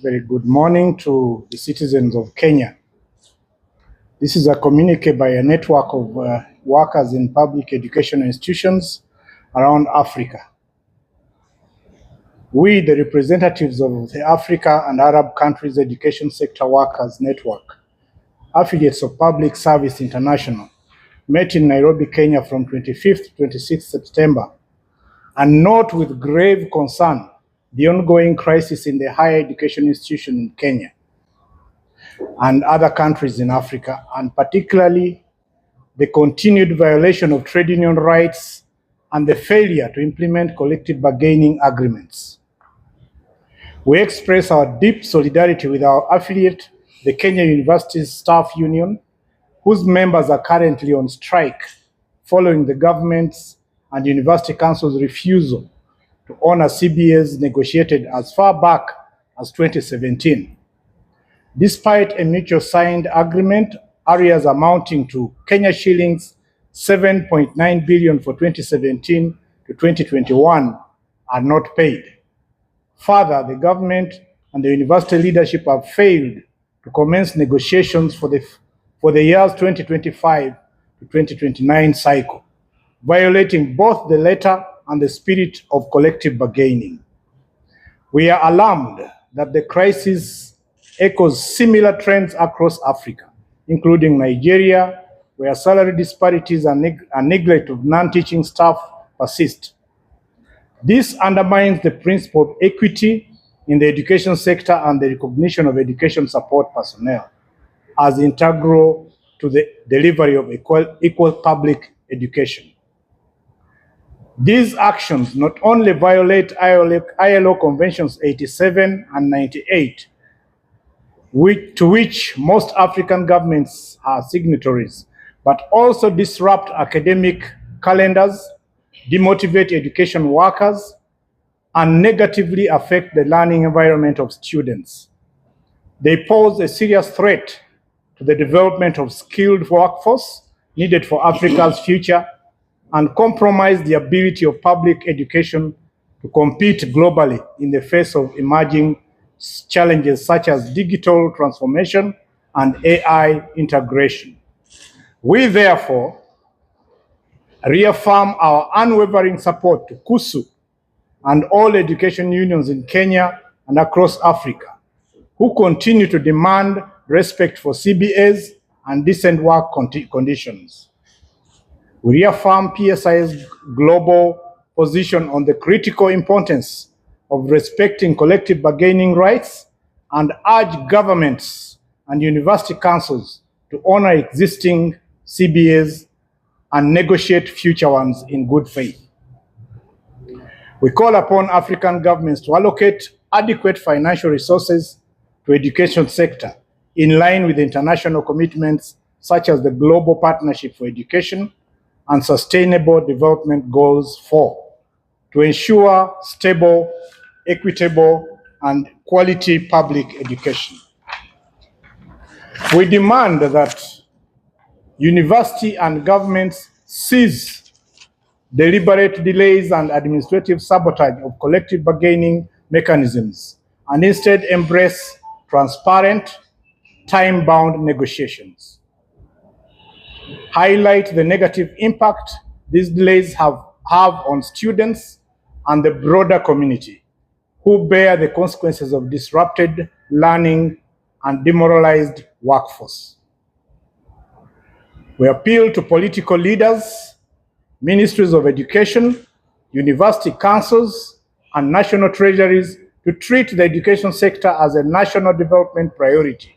Very good morning to the citizens of Kenya. This is a communique by a network of workers in public education institutions around Africa. We, the representatives of the Africa and Arab countries education sector workers network, affiliates of Public Service International, met in Nairobi, Kenya from 25th to 26th September, and note with grave concern the ongoing crisis in the higher education institution in Kenya and other countries in Africa, and particularly the continued violation of trade union rights and the failure to implement collective bargaining agreements. We express our deep solidarity with our affiliate, the Kenya University Staff Union, whose members are currently on strike following the government's and University Council's refusal to honor CBAs negotiated as far back as 2017. Despite a mutual signed agreement, arrears amounting to Kenya shillings 7.9 billion for 2017 to 2021 are not paid. Further, the government and the university leadership have failed to commence negotiations for the years 2025 to 2029 cycle, violating both the letter and the spirit of collective bargaining. We are alarmed that the crisis echoes similar trends across Africa, including Nigeria, where salary disparities and neglect of non-teaching staff persist. This undermines the principle of equity in the education sector and the recognition of education support personnel as integral to the delivery of equal public education. These actions not only violate ILO Conventions 87 and 98, to which most African governments are signatories, but also disrupt academic calendars, demotivate education workers, and negatively affect the learning environment of students. They pose a serious threat to the development of skilled workforce needed for Africa's future and compromise the ability of public education to compete globally in the face of emerging challenges such as digital transformation and AI integration. We therefore reaffirm our unwavering support to KUSU and all education unions in Kenya and across Africa, who continue to demand respect for CBAs and decent work conditions. We reaffirm PSI's global position on the critical importance of respecting collective bargaining rights and urge governments and university councils to honor existing CBAs and negotiate future ones in good faith. We call upon African governments to allocate adequate financial resources to education sector in line with international commitments such as the Global Partnership for Education and Sustainable Development Goals 4 to ensure stable, equitable, and quality public education. We demand that university and governments cease deliberate delays and administrative sabotage of collective bargaining mechanisms and instead embrace transparent, time-bound negotiations. Highlight the negative impact these delays have on students and the broader community, who bear the consequences of disrupted learning and demoralized workforce. We appeal to political leaders, ministries of education, university councils, and national treasuries to treat the education sector as a national development priority,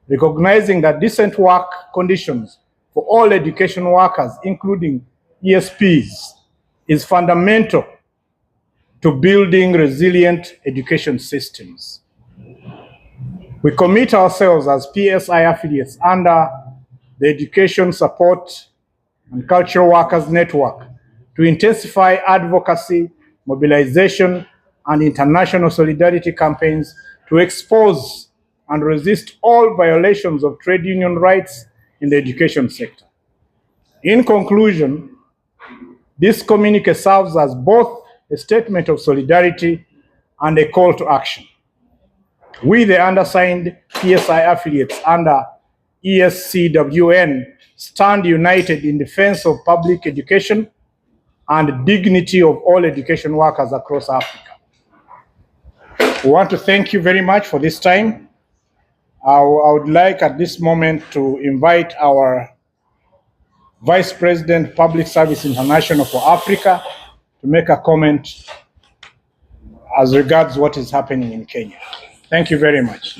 recognizing that decent work conditions for all education workers, including ESPs, is fundamental to building resilient education systems. We commit ourselves as PSI affiliates under the Education Support and Cultural Workers Network to intensify advocacy, mobilization, and international solidarity campaigns to expose and resist all violations of trade union rights in the education sector. In conclusion, this communique serves as both a statement of solidarity and a call to action. We, the undersigned PSI affiliates under ESCWN, stand united in defense of public education and dignity of all education workers across Africa. We want to thank you very much for this time. I would like at this moment to invite our Vice President, Public Service International for Africa, to make a comment as regards what is happening in Kenya. Thank you very much.